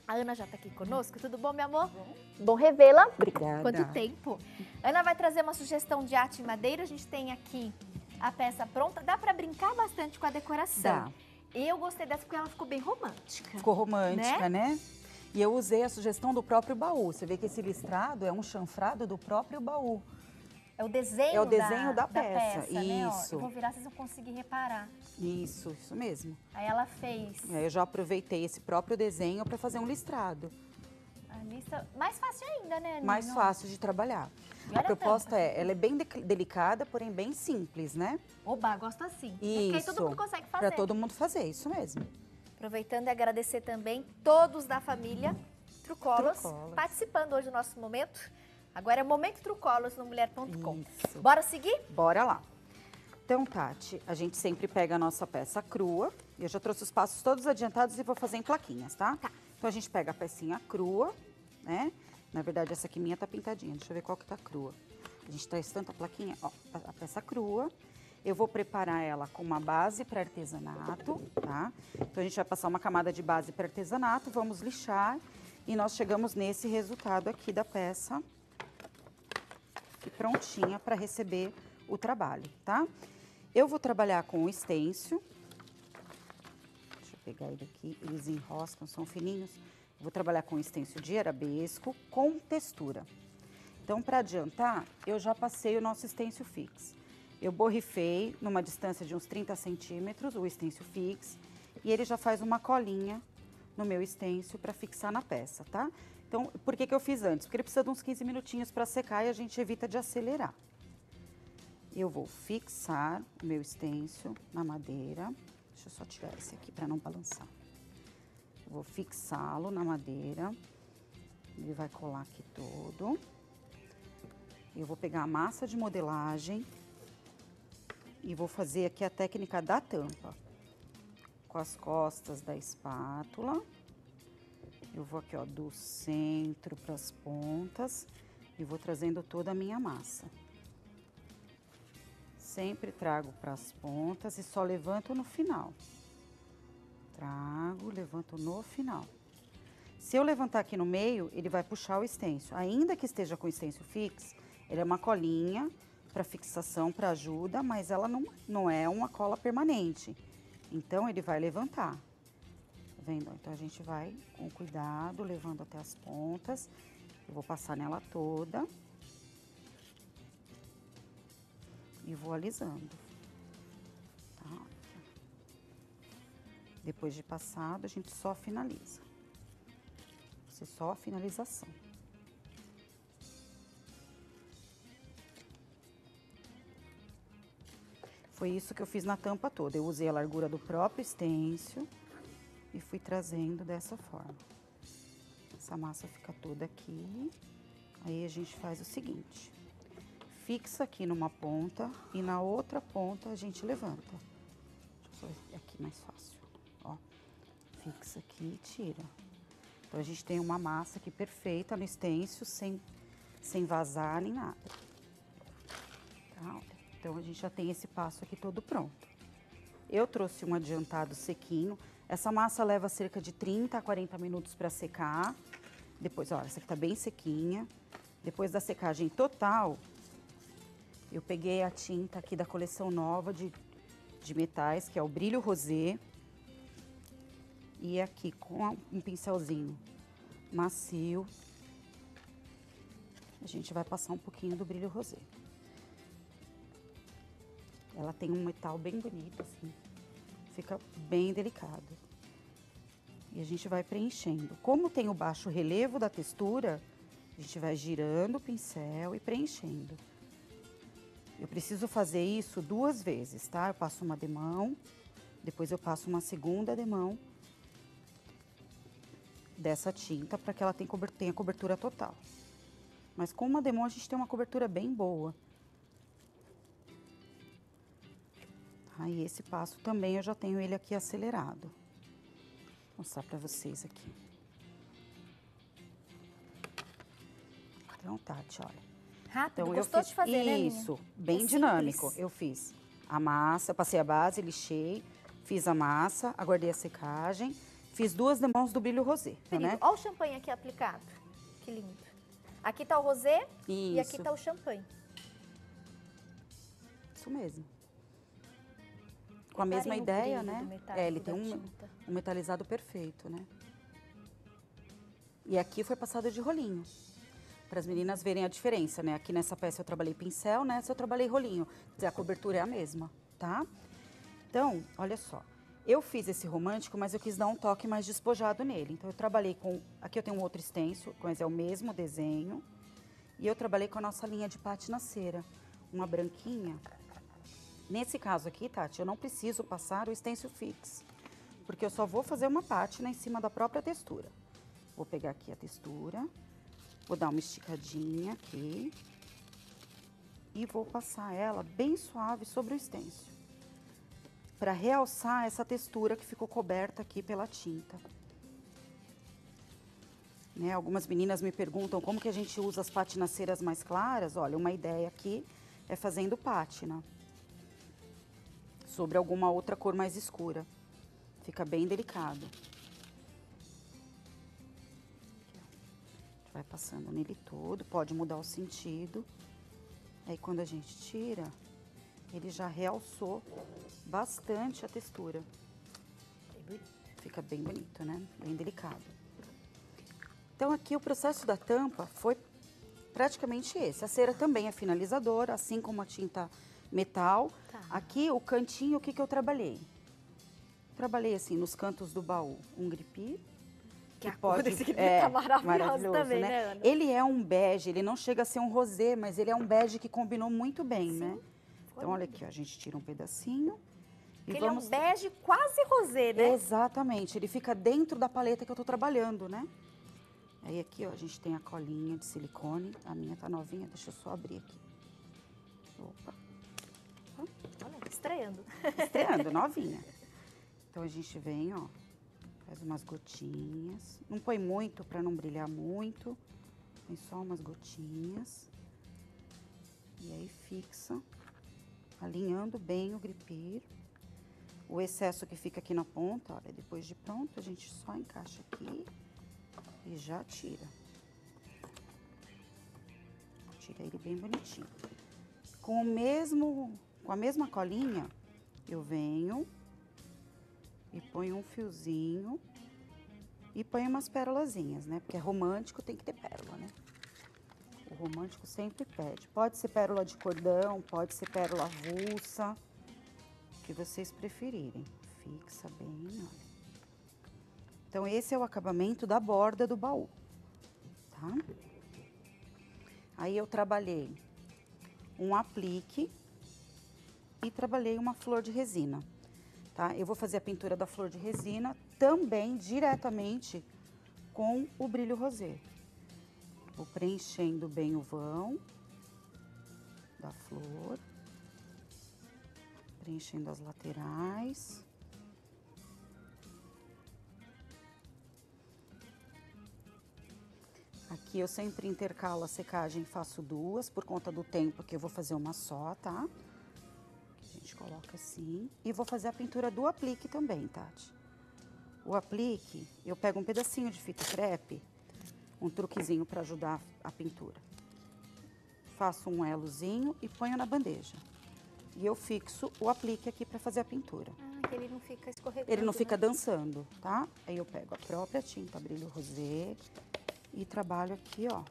A Ana já tá aqui conosco. Tudo bom, meu amor? Bom revê-la. Obrigada. Quanto tempo? Ana vai trazer uma sugestão de arte em madeira. A gente tem aqui a peça pronta. Dá pra brincar bastante com a decoração. Dá. Eu gostei dessa porque ela ficou bem romântica. Ficou romântica, né? E eu usei a sugestão do próprio baú. Você vê que esse listrado é um chanfrado do próprio baú. É o desenho, é o desenho da peça. né? Isso. Ó, eu vou virar, vocês vão conseguir reparar. Isso mesmo. Aí ela fez Aí eu já aproveitei esse próprio desenho para fazer um listrado. a lista mais fácil ainda, né, Nino? Mais fácil de trabalhar. E olha A proposta tampa. ela é bem delicada, porém bem simples, né? Oba, gosto assim. Porque aí Isso. todo mundo consegue fazer. Para todo mundo fazer, isso mesmo. Aproveitando e agradecer também todos da família Trucolos Trucolos. participando hoje do nosso momento. Agora é o Momento Trucolos no mulher.com. Isso. Bora seguir? Bora lá. Então, Tati, a gente sempre pega a nossa peça crua. Eu já trouxe os passos todos adiantados e vou fazer em plaquinhas, tá? Tá. Então, a gente pega a pecinha crua, né? Na verdade, essa aqui minha tá pintadinha. Deixa eu ver qual que tá crua. A gente traz tanto a plaquinha, ó, a peça crua. Eu vou preparar ela com uma base para artesanato, tá? Então, a gente vai passar uma camada de base para artesanato, vamos lixar e nós chegamos nesse resultado aqui da peça, aqui prontinha para receber o trabalho, tá? Eu vou trabalhar com o estêncil. Deixa eu pegar ele aqui, eles enroscam, são fininhos. Eu vou trabalhar com estêncil de arabesco com textura. Então, para adiantar, eu já passei o nosso estêncil fix. Eu borrifei numa distância de uns 30 centímetros o estêncil fix e ele já faz uma colinha no meu estêncil para fixar na peça, tá? Então, por que eu fiz antes? Porque ele precisa de uns 15 minutinhos para secar e a gente evita de acelerar. Eu vou fixar o meu estêncil na madeira. Deixa eu só tirar esse aqui para não balançar. Eu vou fixá-lo na madeira. Ele vai colar aqui todo. Eu vou pegar a massa de modelagem e vou fazer aqui a técnica da tampa. Com as costas da espátula. Eu vou aqui, ó, do centro para as pontas e vou trazendo toda a minha massa. Sempre trago para as pontas e só levanto no final. Trago, levanto no final. Se eu levantar aqui no meio, ele vai puxar o estêncil. Ainda que esteja com o estêncil fixo, ele é uma colinha para fixação, para ajuda, mas ela não é uma cola permanente. Então, ele vai levantar. Tá vendo? Então, a gente vai com cuidado, levando até as pontas. Eu vou passar nela toda. E vou alisando. Tá? Depois de passado, a gente só finaliza. Isso é só a finalização. Foi isso que eu fiz na tampa toda. Eu usei a largura do próprio estêncil e fui trazendo dessa forma. Essa massa fica toda aqui. Aí a gente faz o seguinte. Fixa aqui numa ponta e na outra ponta a gente levanta. Deixa eu só ver aqui mais fácil. Ó, fixa aqui e tira. Então, a gente tem uma massa aqui perfeita no estêncil, sem vazar nem nada. Tá? Então, a gente já tem esse passo aqui todo pronto. Eu trouxe um adiantado sequinho. Essa massa leva cerca de 30 a 40 minutos para secar. Depois, ó, essa aqui tá bem sequinha. Depois da secagem total, eu peguei a tinta aqui da coleção nova de metais, que é o Brilho Rosé. E aqui com um pincelzinho macio, a gente vai passar um pouquinho do Brilho Rosé. Ela tem um metal bem bonito, assim, fica bem delicado. E a gente vai preenchendo. Como tem o baixo relevo da textura, a gente vai girando o pincel e preenchendo. Eu preciso fazer isso 2 vezes, tá? Eu passo uma demão, depois eu passo uma segunda demão dessa tinta para que ela tenha cobertura total. Mas com uma demão a gente tem uma cobertura bem boa. Aí esse passo também eu já tenho ele aqui acelerado. Vou mostrar para vocês aqui. Então, Tati, olha. Rápido, Então, gostou de fazer, né, Nina? isso, bem É dinâmico. simples. Eu fiz a massa, passei a base, lixei, fiz a massa, aguardei a secagem, Fiz 2 demãos do brilho rosé, né? Olha o champanhe aqui aplicado. Que lindo. Aqui tá o rosé e aqui Isso. tá o champanhe. Isso mesmo. Com a mesma Reparem o ideia, brilho né? do metálico Ele tem da tinta. um metalizado perfeito, né? E aqui foi passado de rolinho. Para as meninas verem a diferença, né? Aqui nessa peça eu trabalhei pincel, nessa eu trabalhei rolinho. Quer dizer, a cobertura é a mesma, tá? Então, olha só. Eu fiz esse romântico, mas eu quis dar um toque mais despojado nele. Então, eu trabalhei com... Aqui eu tenho um outro stencil, mas é o mesmo desenho. E eu trabalhei com a nossa linha de pátina cera. Uma branquinha. Nesse caso aqui, Tati, eu não preciso passar o stencil fix. Porque eu só vou fazer uma pátina em cima da própria textura. Vou pegar aqui a textura. Vou dar uma esticadinha aqui. E vou passar ela bem suave sobre o stencil. Para realçar essa textura que ficou coberta aqui pela tinta. Né, algumas meninas me perguntam como que a gente usa as patinaceiras mais claras. Olha, uma ideia aqui é fazendo pátina sobre alguma outra cor mais escura. Fica bem delicado. A gente vai passando nele todo, pode mudar o sentido. Aí quando a gente tira, ele já realçou bastante a textura. Fica bem bonito, né? Bem delicado. Então aqui o processo da tampa foi praticamente esse. A cera também é finalizadora, assim como a tinta metal. Tá. Aqui o cantinho, o que que eu trabalhei? Trabalhei assim nos cantos do baú, um gripir. Que a cor desse gripir tá maravilhoso também, né, Ana? Ele é um bege, ele não chega a ser um rosé, mas ele é um bege que combinou muito bem, né? Então olha aqui, ó, a gente tira um pedacinho. E ele vamos... é um bege quase rosé, né? Exatamente, ele fica dentro da paleta que eu tô trabalhando, né? Aí aqui, ó, a gente tem a colinha de silicone. A minha tá novinha, deixa eu só abrir aqui. Opa. Olha, estreando. Estreando, novinha. Então a gente vem, ó, faz umas gotinhas. Não põe muito pra não brilhar muito. Põe só umas gotinhas. E aí fixa, alinhando bem o gripir. O excesso que fica aqui na ponta, olha, depois de pronto, a gente só encaixa aqui. E já tira. Tira ele bem bonitinho. Com a mesma colinha, eu venho e ponho um fiozinho e ponho umas pérolazinhas, né? Porque é romântico, tem que ter pérola, né? O romântico sempre pede. Pode ser pérola de cordão, pode ser pérola avulsa, o que vocês preferirem. Fixa bem, olha. Então, esse é o acabamento da borda do baú, tá? Aí, eu trabalhei um aplique e trabalhei uma flor de resina, tá? Eu vou fazer a pintura da flor de resina também diretamente com o brilho rosé. Vou preenchendo bem o vão da flor, preenchendo as laterais. Aqui eu sempre intercalo a secagem e faço 2, por conta do tempo que eu vou fazer uma só, tá? A gente coloca assim. E vou fazer a pintura do aplique também, Tati. O aplique, eu pego um pedacinho de fita crepe, um truquezinho para ajudar a pintura. Faço um elozinho e ponho na bandeja. E eu fixo o aplique aqui para fazer a pintura. Ah, que ele não fica escorregando. Ele não fica né? dançando, tá? Aí eu pego a própria tinta brilho rosé e trabalho aqui, ó,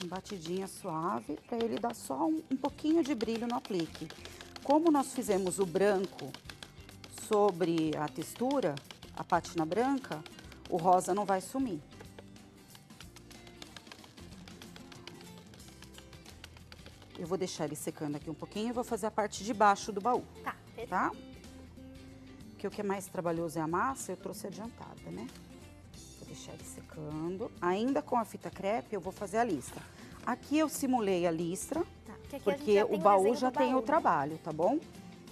uma batidinha suave para ele dar só um pouquinho de brilho no aplique. Como nós fizemos o branco sobre a textura, a pátina branca, o rosa não vai sumir. Eu vou deixar ele secando aqui um pouquinho e vou fazer a parte de baixo do baú, Tá, perfeito. tá? Porque o que é mais trabalhoso é a massa, eu trouxe adiantada, né? Vou deixar ele secando. Ainda com a fita crepe, eu vou fazer a listra. Aqui eu simulei a listra, Tá, aqui a gente porque já o tem baú desenho já do tem baú, o né? trabalho, tá bom?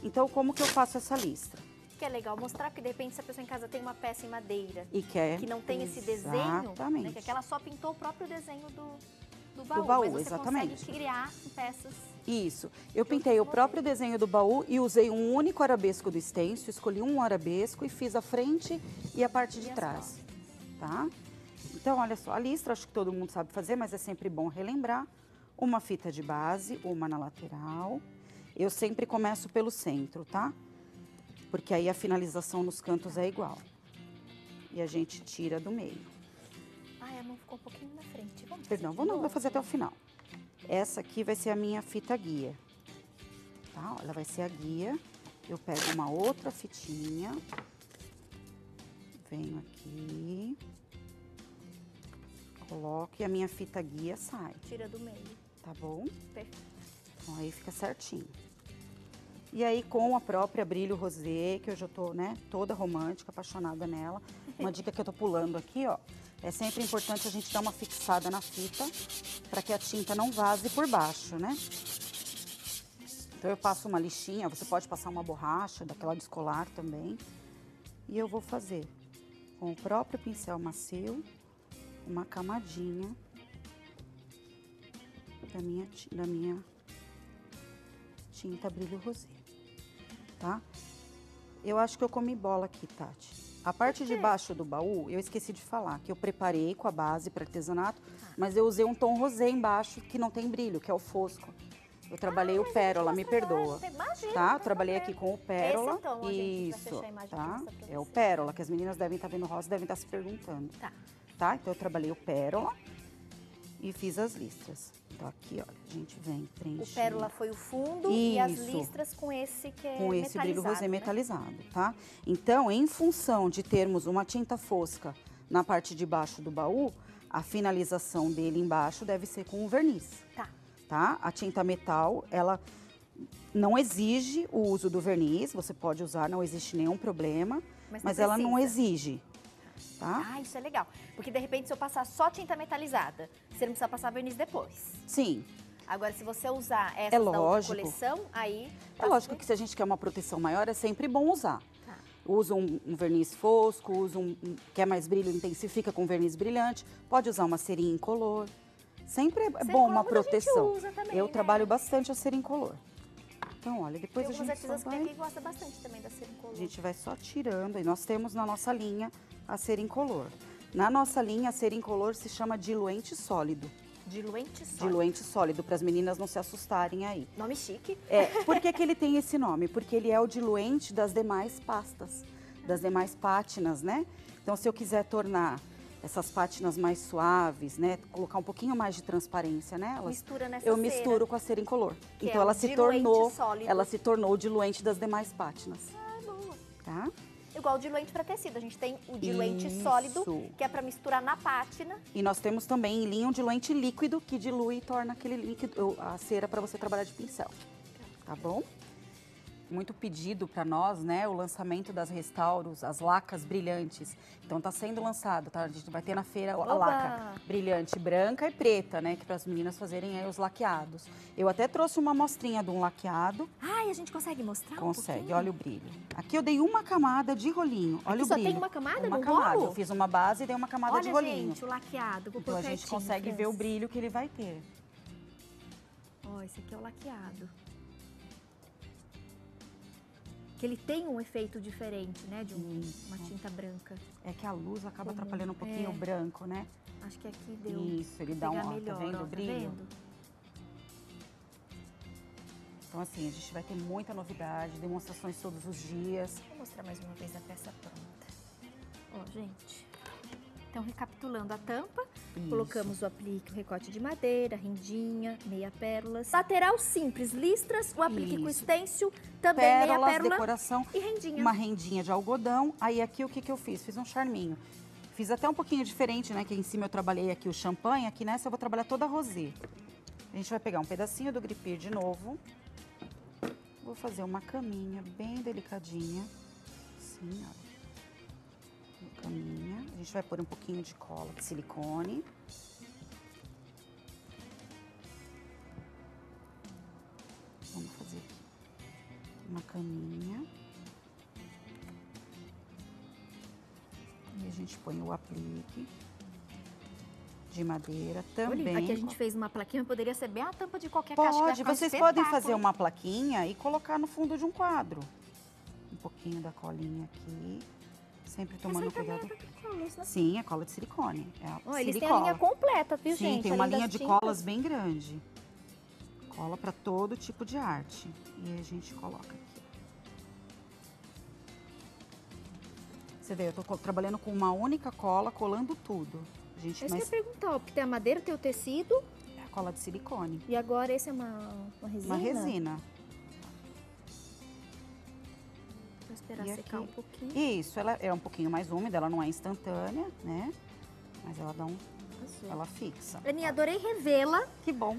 Então, como que eu faço essa listra? Que é legal mostrar, porque de repente se a pessoa em casa tem uma peça em madeira E quer... que não tem esse desenho, Exatamente. né, que ela só pintou o próprio desenho do baú, baú, mas você exatamente. consegue criar peças Isso. Eu pintei o próprio desenho do baú e usei um único arabesco do stencil, escolhi um arabesco e fiz a frente e a parte de trás, tá? Então, olha só, a listra acho que todo mundo sabe fazer, mas é sempre bom relembrar. Uma fita de base, uma na lateral. Eu sempre começo pelo centro, tá? Porque aí a finalização nos cantos é igual. E a gente tira do meio. Ai, a mão ficou um pouquinho na frente. Vamos Perdão, vou fazer até o final. Essa aqui vai ser a minha fita guia, tá? Ela vai ser a guia. Eu pego uma outra fitinha, venho aqui, coloco e a minha fita guia sai. Tira do meio. Tá bom? Perfeito. Então aí fica certinho. E aí com a própria Brilho Rosé, que eu já tô, né, toda romântica, apaixonada nela. Uma dica que eu tô pulando aqui, ó. É sempre importante a gente dar uma fixada na fita para que a tinta não vaze por baixo, né? Então eu passo uma lixinha, você pode passar uma borracha, daquela de escolar também. E eu vou fazer com o próprio pincel macio uma camadinha da minha tinta Brilho Rosé, tá? Eu acho que eu comi bola aqui, Tati. A parte de baixo do baú, eu esqueci de falar, que eu preparei com a base para artesanato, mas eu usei um tom rosé embaixo, que não tem brilho, que é o fosco. Eu trabalhei o pérola, me perdoa. Imagina, Tá? Eu trabalhei aqui com o pérola. Esse tom, a gente vai Isso, fechar a imagem tá? aqui, mostrar pra É o vocês. pérola, que as meninas devem estar vendo rosa, devem estar se perguntando. Tá. Tá? Então eu trabalhei o pérola e fiz as listras. Então aqui, ó, a gente vem preenchendo. O pérola foi o fundo e as Isso. listras com esse que é Com esse brilho rosé né? metalizado, tá? Então, em função de termos uma tinta fosca na parte de baixo do baú, a finalização dele embaixo deve ser com um verniz, Tá. tá? A tinta metal, ela não exige o uso do verniz, você pode usar, não existe nenhum problema, mas ela não precisa. exige, tá? Ah, isso é legal. Porque de repente se eu passar só tinta metalizada, você não precisa passar verniz depois. Sim, Agora, se você usar essa É da outra lógico. coleção, aí... é lógico que se a gente quer uma proteção maior, é sempre bom usar. Tá. Usa um verniz fosco, usa quer mais brilho, intensifica com verniz brilhante, pode usar uma cerinha incolor. Sempre é bom uma incolor muita gente proteção. usa também, Eu né? trabalho bastante a cera incolor. Então, olha, depois Tem a alguns gente só artesãos que tem vai... aqui que gostam bastante também da cera incolor. A gente vai só tirando, e nós temos na nossa linha a cera incolor. Na nossa linha, a cera incolor se chama diluente sólido. Diluente sólido. Diluente sólido, para as meninas não se assustarem aí. Nome chique. Por que que ele tem esse nome? Porque ele é o diluente das demais pastas, das demais pátinas, né? Então, se eu quiser tornar essas pátinas mais suaves, né? Colocar um pouquinho mais de transparência nelas, Mistura nessa eu cera. misturo com a cera incolor. Que Então, é ela o se diluente tornou, sólido. ela se tornou o diluente das demais pátinas, Ah, boa. tá? Igual o diluente para tecido. A gente tem o diluente Isso. sólido, que é para misturar na pátina. E nós temos também em linha um diluente líquido que dilui e torna aquele líquido, a cera para você trabalhar de pincel. Tá bom? Muito pedido para nós, né, o lançamento das restauros, as lacas brilhantes. Então tá sendo lançado, tá? A gente vai ter na feira a Oba! laca brilhante branca e preta, né, que para as meninas fazerem aí os laqueados. Eu até trouxe uma amostrinha de um laqueado. Ai, a gente consegue mostrar um Consegue, pouquinho? olha o brilho. Aqui eu dei uma camada de rolinho, olha Aqui o só brilho. tem uma camada Uma no camada, rolo? eu fiz uma base e dei uma camada Olha, de rolinho. gente, o laqueado. Vou Então pôr a gente pertinho, consegue ver o França. brilho que ele vai ter. Ó, esse aqui é o laqueado. Que ele tem um efeito diferente, né? De uma tinta branca. É que a luz acaba Comum, atrapalhando um pouquinho o branco, né? Acho que aqui deu. Isso, ele dá pegar ó, melhor, tá vendo ó, o brilho? Tá vendo? Então assim, a gente vai ter muita novidade, demonstrações todos os dias. Vou mostrar mais uma vez a peça pronta. Ó, gente. Então, recapitulando a tampa, Isso. colocamos o aplique, o recorte de madeira, rendinha, meia pérolas. Lateral simples, listras, o aplique com Isso. stencil, também meia Pérolas, pérola decoração, e rendinha. uma rendinha de algodão. Aí aqui o que que eu fiz? Fiz um charminho. Fiz até um pouquinho diferente, né? Que em cima eu trabalhei aqui o champanhe, aqui nessa eu vou trabalhar toda a rosé. A gente vai pegar um pedacinho do gripir de novo. Vou fazer uma caminha bem delicadinha. Assim, ó. Uma caminha. A gente vai pôr um pouquinho de cola de silicone. Vamos fazer aqui uma caminha. E a gente põe o aplique. de madeira Olha, também. aqui a gente fez uma plaquinha, poderia ser bem a tampa de qualquer caixa. que vai Pode, ficar um vocês podem espetáculo. fazer uma plaquinha e colocar no fundo de um quadro. Um pouquinho da colinha aqui, sempre tomando Essa aí também cuidado. é da Colos, né? Sim, é cola de silicone. É a Ó, eles têm a silicola. linha completa, viu, Sim, gente? tem Além uma linha das de tintas. colas bem grande. Cola para todo tipo de arte. E aí a gente coloca aqui. Você vê, eu tô trabalhando com uma única cola, colando tudo. Gente, É isso que eu mas ia perguntar, ó, porque tem a madeira, tem o tecido, é a cola de silicone. E agora esse é uma resina? Uma resina. vou esperar E secar aqui? um pouquinho. Isso, ela é um pouquinho mais úmida, ela não é instantânea, né? Mas ela dá um... Arrasou. ela fixa. Aninha, adorei revê-la. Que bom.